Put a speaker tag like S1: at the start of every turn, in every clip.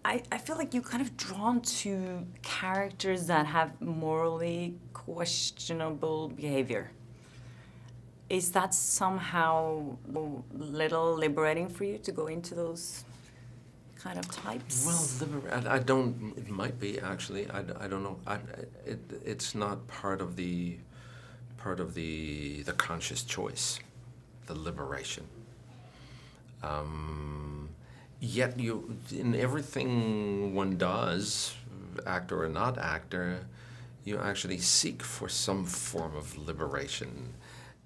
S1: I feel like you're kind of drawn to characters that have morally questionable behavior. Is that somehow a little liberating for you to go into those kind of types?
S2: Well, I don't. It might be actually. I don't know. It's not part of the conscious choice, the liberation. Yet you, in everything one does, actor or not actor, you actually seek for some form of liberation.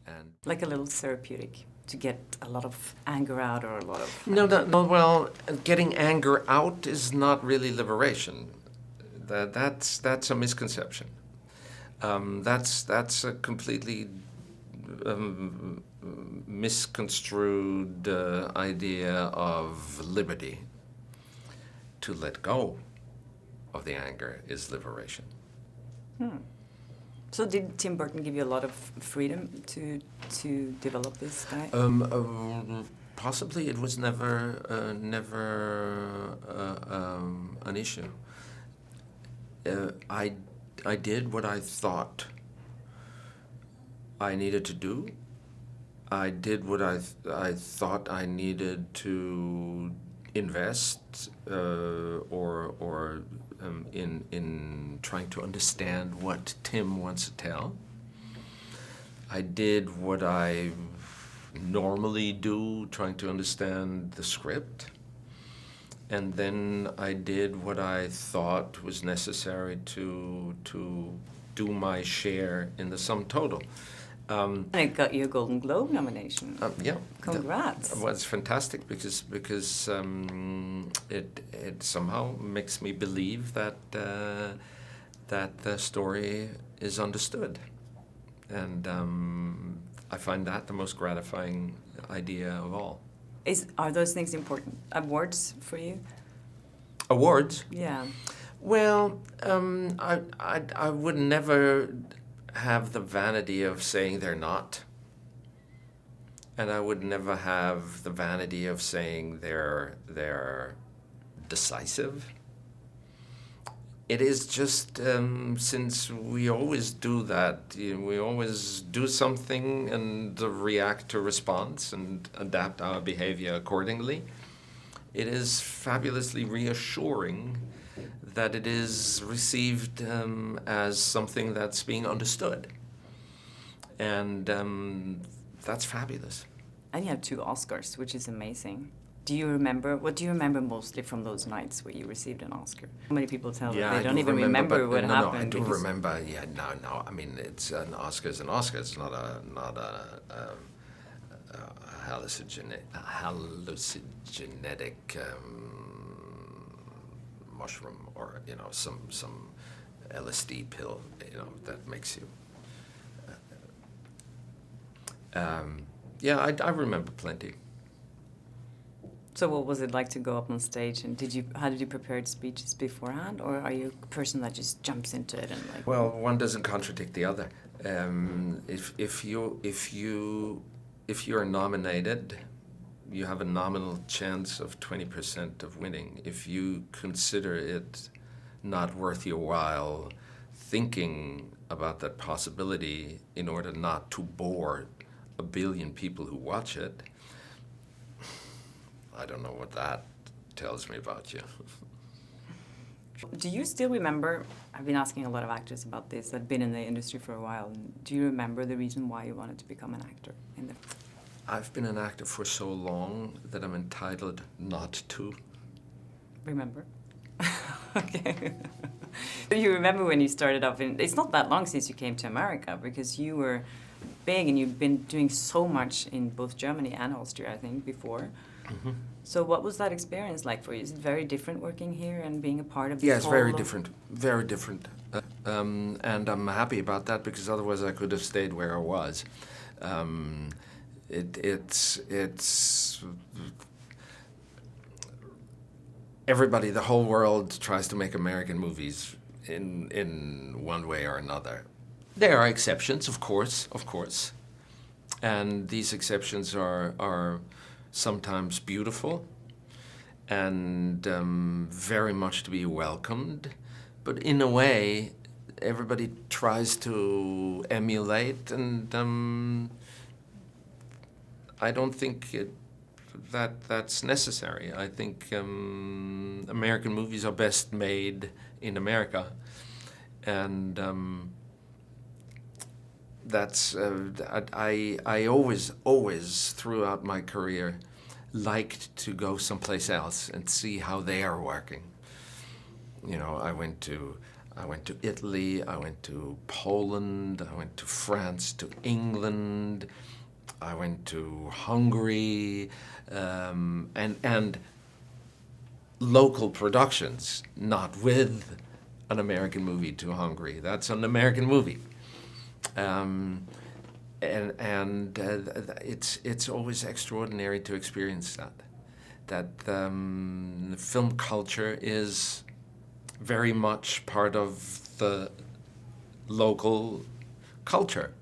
S2: And
S1: Like a little therapeutic to get a lot of anger out or a lot of...
S2: no. Well, getting anger out is not really liberation. That's a misconception. That's a completely misconstrued idea of liberty. To let go of the anger is liberation.
S1: So did Tim Burton give you a lot of freedom to develop this guy?
S2: Possibly it was never an issue. I did what I thought I needed to do. I did what I thought I needed to invest in trying to understand what Tim wants to tell. I did what I normally do, trying to understand the script. And then I did what I thought was necessary to do my share in the sum total.
S1: And it got you a Golden Globe nomination.
S2: Yeah.
S1: Congrats.
S2: Well, it's fantastic because it somehow makes me believe that the story is understood, and I find that the most gratifying idea of all.
S1: Are those things important? Awards for you?
S2: Awards?
S1: Yeah.
S2: Well, I would never have the vanity of saying they're not. And I would never have the vanity of saying they're decisive. It is just since we always do that, we always do something and react to response and adapt our behavior accordingly. It is fabulously reassuring that it is received as something that's being understood. And that's fabulous.
S1: And you have 2 Oscars, which is amazing. What do you remember mostly from those nights where you received an Oscar? How many people tell that they don't even remember what happened?
S2: No, I do remember. Yeah, no. I mean, it's an Oscar is an Oscar. It's not a hallucinogenic mushroom or some LSD pill that makes you. Yeah, I remember plenty.
S1: So what was it like to go up on stage, and how did you prepare speeches beforehand, or are you a person that just jumps into it and like?
S2: Well, one doesn't contradict the other. If you're nominated, you have a nominal chance of 20% of winning. If you consider it not worth your while thinking about that possibility in order not to bore 1 billion people who watch it, I don't know what that tells me about you.
S1: Do you still remember, I've been asking a lot of actors about this that have been in the industry for a while, do you remember the reason why you wanted to become an actor?
S2: I've been an actor for so long that I'm entitled not to.
S1: Remember? Okay. Do you remember when you started off it's not that long since you came to America, because you were big and you've been doing so much in both Germany and Austria, I think, before. Mm-hmm. So what was that experience like for you? Is it very different working here and being a part of this?
S2: Yeah, it's very different. Very different. And I'm happy about that, because otherwise I could have stayed where I was. It's everybody, the whole world tries to make American movies in one way or another. There are exceptions, of course. And these exceptions are sometimes beautiful, and very much to be welcomed. But in a way, everybody tries to emulate, and I don't think that's necessary. I think American movies are best made in America, and that's I always throughout my career liked to go someplace else and see how they are working. You know, I went to Italy, I went to Poland, I went to France, to England, I went to Hungary, and local productions, not with an American movie to Hungary. That's an American movie. It's always extraordinary to experience that film culture is very much part of the local culture.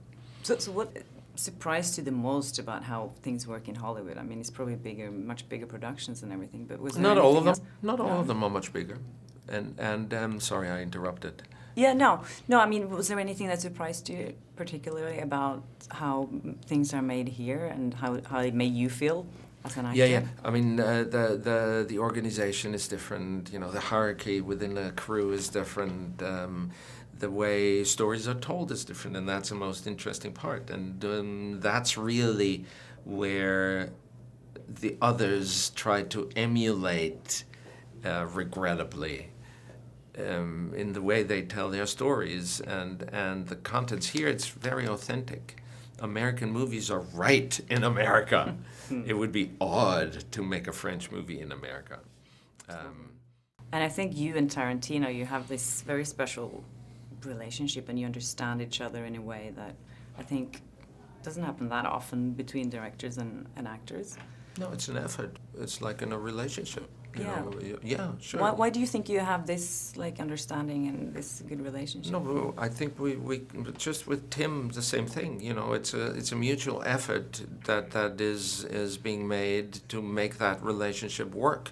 S1: So what surprised you the most about how things work in Hollywood? I mean, it's probably much bigger productions and everything, but was there
S2: Not all of them.
S1: else?
S2: Not all of them are much bigger. And sorry, I interrupted.
S1: Yeah, no. I mean, was there anything that surprised you particularly about how things are made here and how it made you feel as an actor?
S2: Yeah. I mean, the organization is different. You know, the hierarchy within a crew is different. The way stories are told is different, and that's the most interesting part. And that's really where the others try to emulate, regrettably, in the way they tell their stories and the contents. Here, it's very authentic. American movies are right in America. It would be odd to make a French movie in America.
S1: And I think you and Tarantino, you have this very special relationship, and you understand each other in a way that I think doesn't happen that often between directors and actors.
S2: No, it's an effort. It's like in a relationship. You know? Yeah, sure.
S1: Why do you think you have this like understanding and this good relationship?
S2: No, I think we just with Tim the same thing. You know, it's a mutual effort that is being made to make that relationship work.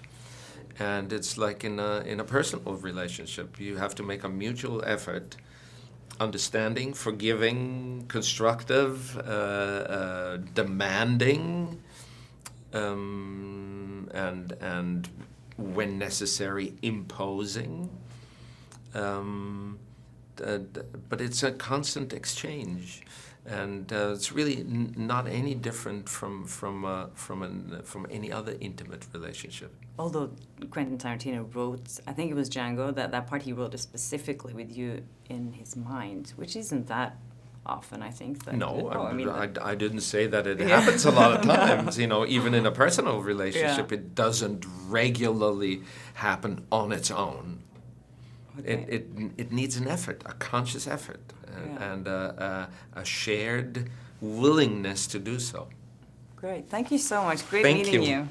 S2: And it's like in a personal relationship, you have to make a mutual effort, understanding, forgiving, constructive, demanding, and when necessary, imposing. But it's a constant exchange, and it's really not any different from any other intimate relationship.
S1: Although Quentin Tarantino wrote, I think it was Django, that part he wrote is specifically with you in his mind, which isn't that often, I think.
S2: I didn't say that it happens a lot of times. You know, even in a personal relationship, it doesn't regularly happen on its own. Okay. It needs an effort, a conscious effort, and a shared willingness to do so.
S1: Great. Thank you so much. Great
S2: Thank
S1: meeting
S2: you.
S1: you.